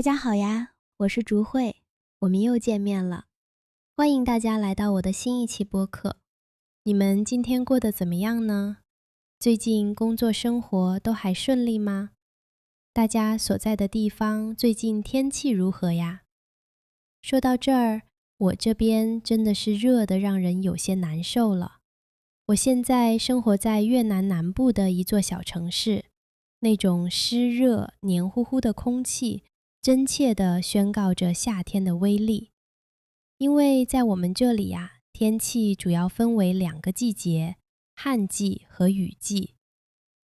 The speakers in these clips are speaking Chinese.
大家好呀，我是竹慧，我们又见面了。欢迎大家来到我的新一期播客。你们今天过得怎么样呢？最近工作生活都还顺利吗？大家所在的地方最近天气如何呀？说到这儿，我这边真的是热得让人有些难受了。我现在生活在越南南部的一座小城市，那种湿热黏糊糊的空气真切地宣告着夏天的威力。因为在我们这里呀，天气主要分为2个季节，旱季和雨季。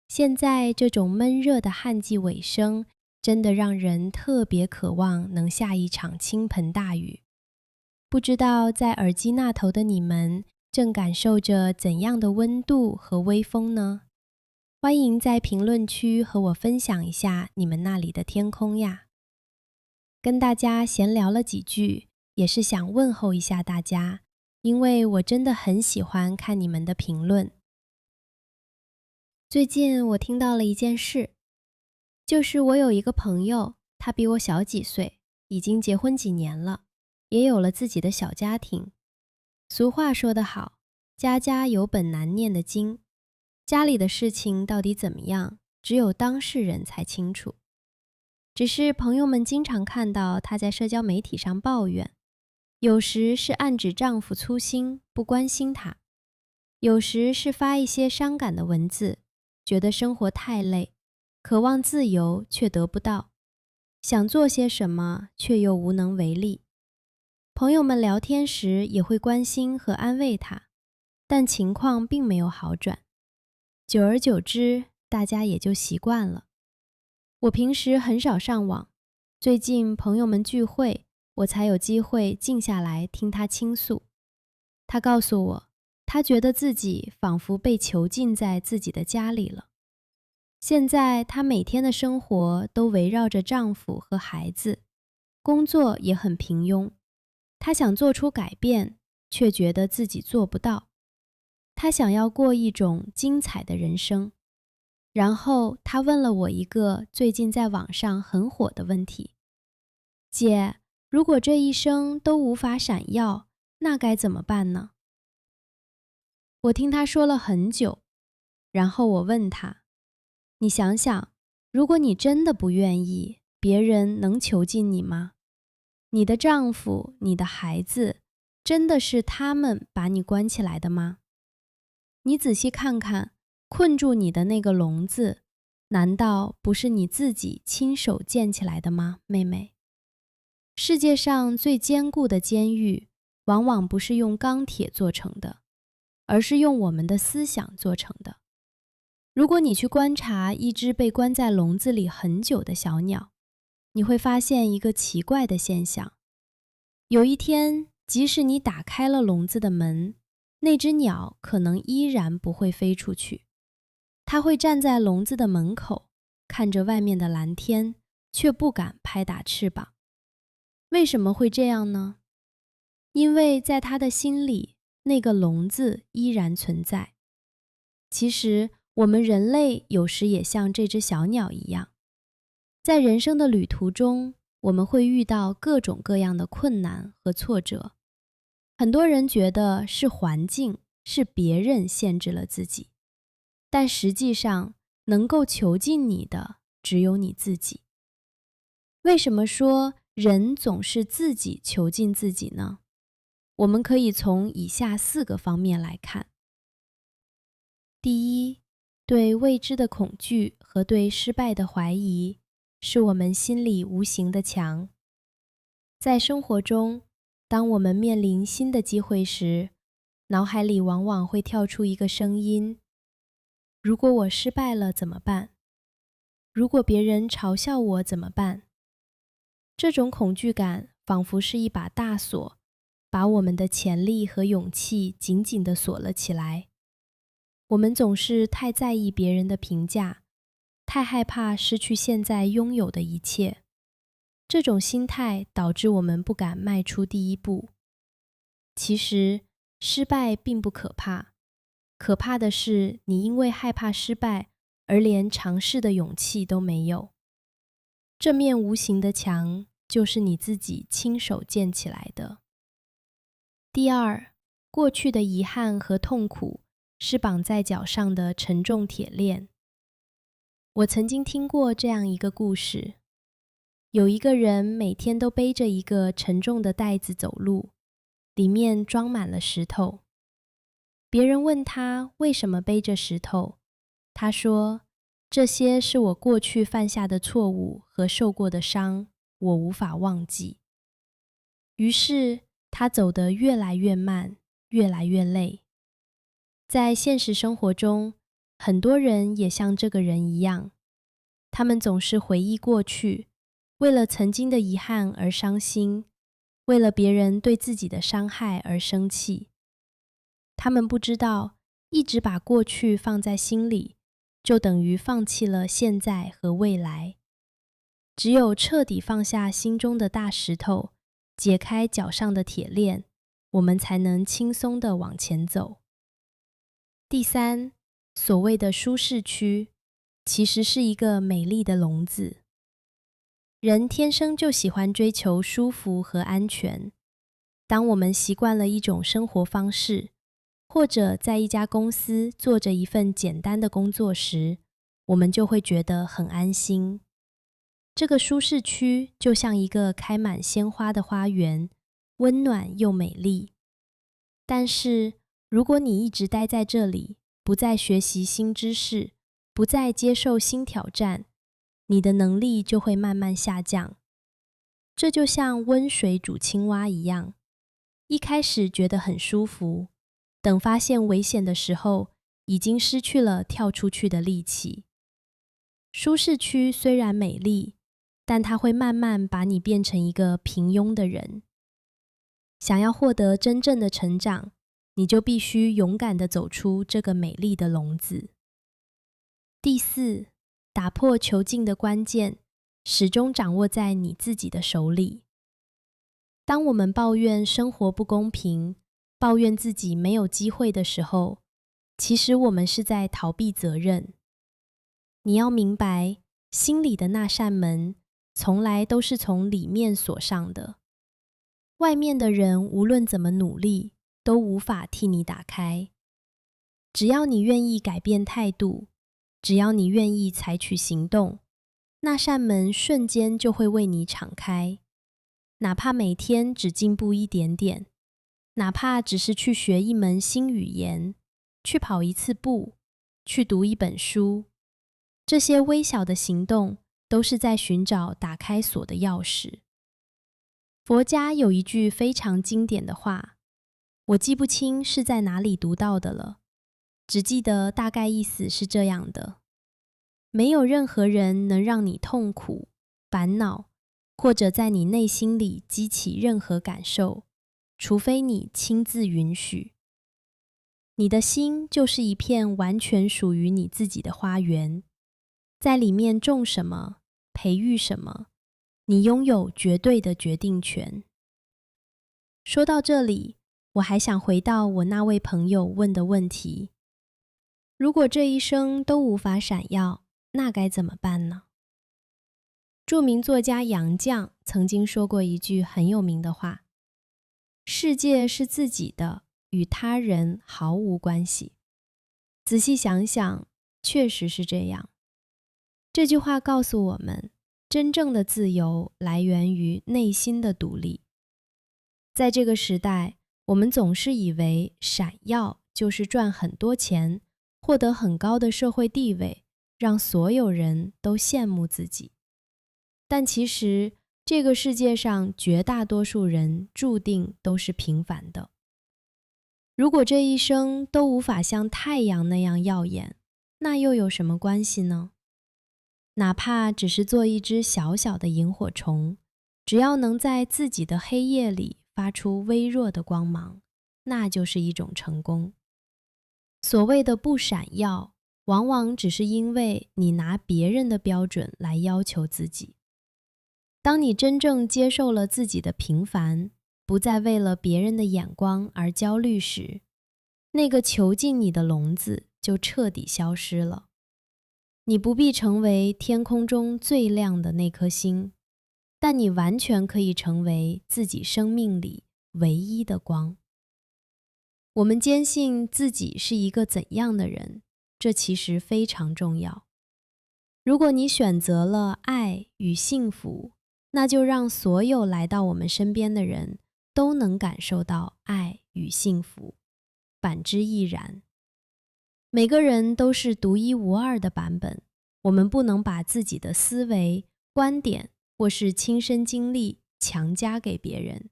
现在这种闷热的旱季尾声，真的让人特别渴望能下一场倾盆大雨。不知道在耳机那头的你们正感受着怎样的温度和微风呢？欢迎在评论区和我分享一下你们那里的天空呀。跟大家闲聊了几句，也是想问候一下大家，因为我真的很喜欢看你们的评论。最近我听到了一件事，就是我有一个朋友，他比我小几岁，已经结婚几年了，也有了自己的小家庭。俗话说得好，家家有本难念的经，家里的事情到底怎么样，只有当事人才清楚。只是朋友们经常看到她在社交媒体上抱怨，有时是暗指丈夫粗心，不关心她，有时是发一些伤感的文字，觉得生活太累，渴望自由却得不到，想做些什么却又无能为力。朋友们聊天时也会关心和安慰她，但情况并没有好转。久而久之，大家也就习惯了。我平时很少上网，最近朋友们聚会，我才有机会静下来听她倾诉。她告诉我，她觉得自己仿佛被囚禁在自己的家里了。现在她每天的生活都围绕着丈夫和孩子，工作也很平庸。她想做出改变，却觉得自己做不到。她想要过一种精彩的人生。然后她问了我一个最近在网上很火的问题：姐，如果这一生都无法闪耀，那该怎么办呢？我听她说了很久，然后我问她：你想想，如果你真的不愿意，别人能囚禁你吗？你的丈夫，你的孩子，真的是他们把你关起来的吗？你仔细看看，困住你的那个笼子，难道不是你自己亲手建起来的吗，妹妹？世界上最坚固的监狱，往往不是用钢铁做成的，而是用我们的思想做成的。如果你去观察一只被关在笼子里很久的小鸟，你会发现一个奇怪的现象。有一天，即使你打开了笼子的门，那只鸟可能依然不会飞出去。它会站在笼子的门口，看着外面的蓝天，却不敢拍打翅膀。为什么会这样呢？因为在它的心里，那个笼子依然存在。其实，我们人类有时也像这只小鸟一样，在人生的旅途中，我们会遇到各种各样的困难和挫折。很多人觉得是环境，是别人限制了自己，但实际上，能够囚禁你的只有你自己。为什么说人总是自己囚禁自己呢？我们可以从以下4个方面来看。第一，对未知的恐惧和对失败的怀疑，是我们心里无形的墙。在生活中，当我们面临新的机会时，脑海里往往会跳出一个声音：如果我失败了怎么办？如果别人嘲笑我怎么办？这种恐惧感仿佛是一把大锁，把我们的潜力和勇气紧紧地锁了起来。我们总是太在意别人的评价，太害怕失去现在拥有的一切。这种心态导致我们不敢迈出第一步。其实，失败并不可怕，可怕的是你因为害怕失败而连尝试的勇气都没有。这面无形的墙就是你自己亲手建起来的。第二，过去的遗憾和痛苦是绑在脚上的沉重铁链。我曾经听过这样一个故事，有一个人每天都背着一个沉重的袋子走路，里面装满了石头。别人问他为什么背着石头，他说，这些是我过去犯下的错误和受过的伤，我无法忘记。于是他走得越来越慢，越来越累。在现实生活中，很多人也像这个人一样，他们总是回忆过去，为了曾经的遗憾而伤心，为了别人对自己的伤害而生气。他们不知道，一直把过去放在心里，就等于放弃了现在和未来。只有彻底放下心中的大石头，解开脚上的铁链，我们才能轻松地往前走。第三，所谓的舒适区，其实是一个美丽的笼子。人天生就喜欢追求舒服和安全。当我们习惯了一种生活方式，或者在一家公司做着一份简单的工作时，我们就会觉得很安心。这个舒适区就像一个开满鲜花的花园，温暖又美丽。但是，如果你一直待在这里，不再学习新知识，不再接受新挑战，你的能力就会慢慢下降。这就像温水煮青蛙一样，一开始觉得很舒服，等发现危险的时候，已经失去了跳出去的力气。舒适区虽然美丽，但它会慢慢把你变成一个平庸的人。想要获得真正的成长，你就必须勇敢地走出这个美丽的笼子。第四，打破囚禁的关键，始终掌握在你自己的手里。当我们抱怨生活不公平，抱怨自己没有机会的时候，其实我们是在逃避责任。你要明白，心里的那扇门，从来都是从里面锁上的。外面的人无论怎么努力，都无法替你打开。只要你愿意改变态度，只要你愿意采取行动，那扇门瞬间就会为你敞开。哪怕每天只进步一点点，哪怕只是去学一门新语言，去跑一次步，去读一本书，这些微小的行动都是在寻找打开锁的钥匙。佛家有一句非常经典的话，我记不清是在哪里读到的了，只记得大概意思是这样的：没有任何人能让你痛苦、烦恼，或者在你内心里激起任何感受，除非你亲自允许。你的心就是一片完全属于你自己的花园，在里面种什么，培育什么，你拥有绝对的决定权。说到这里，我还想回到我那位朋友问的问题：如果这一生都无法闪耀，那该怎么办呢？著名作家杨绛曾经说过一句很有名的话：世界是自己的，与他人毫无关系。仔细想想，确实是这样。这句话告诉我们，真正的自由来源于内心的独立。在这个时代，我们总是以为闪耀就是赚很多钱，获得很高的社会地位，让所有人都羡慕自己。但其实，这个世界上绝大多数人注定都是平凡的。如果这一生都无法像太阳那样耀眼，那又有什么关系呢？哪怕只是做一只小小的萤火虫，只要能在自己的黑夜里发出微弱的光芒，那就是一种成功。所谓的不闪耀，往往只是因为你拿别人的标准来要求自己。当你真正接受了自己的平凡，不再为了别人的眼光而焦虑时，那个囚禁你的笼子就彻底消失了。你不必成为天空中最亮的那颗星，但你完全可以成为自己生命里唯一的光。我们坚信自己是一个怎样的人，这其实非常重要。如果你选择了爱与幸福，那就让所有来到我们身边的人都能感受到爱与幸福，反之亦然。每个人都是独一无二的版本，我们不能把自己的思维、观点或是亲身经历强加给别人，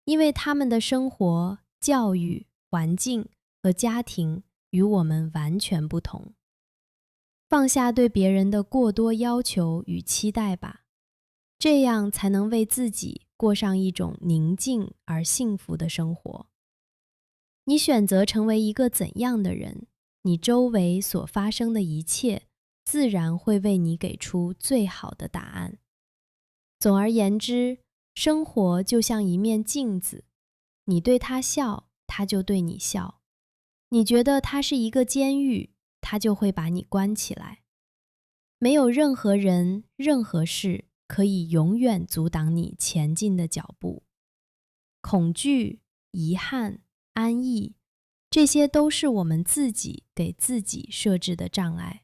因为他们的生活、教育、环境和家庭与我们完全不同。放下对别人的过多要求与期待吧，这样才能为自己过上一种宁静而幸福的生活。你选择成为一个怎样的人，你周围所发生的一切自然会为你给出最好的答案。总而言之，生活就像一面镜子，你对它笑，它就对你笑；你觉得它是一个监狱，它就会把你关起来。没有任何人、任何事可以永远阻挡你前进的脚步。恐惧、遗憾、安逸，这些都是我们自己给自己设置的障碍。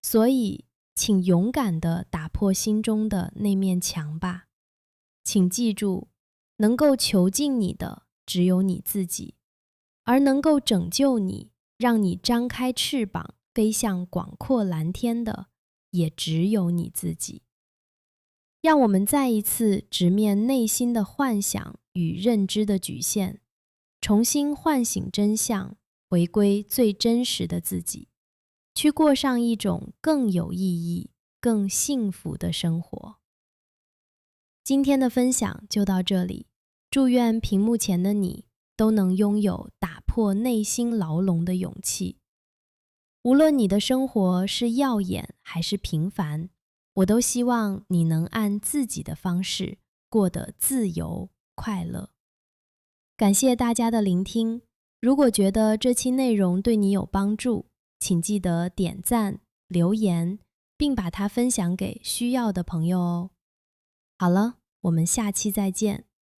所以，请勇敢地打破心中的那面墙吧。请记住，能够囚禁你的只有你自己，而能够拯救你，让你张开翅膀飞向广阔蓝天的，也只有你自己。让我们再一次直面内心的幻想与认知的局限，重新唤醒真相，回归最真实的自己，去过上一种更有意义、更幸福的生活。今天的分享就到这里，祝愿屏幕前的你都能拥有打破内心牢笼的勇气。无论你的生活是耀眼还是平凡，我都希望你能按自己的方式过得自由快乐。感谢大家的聆听，如果觉得这期内容对你有帮助，请记得点赞、留言，并把它分享给需要的朋友哦。好了，我们下期再见。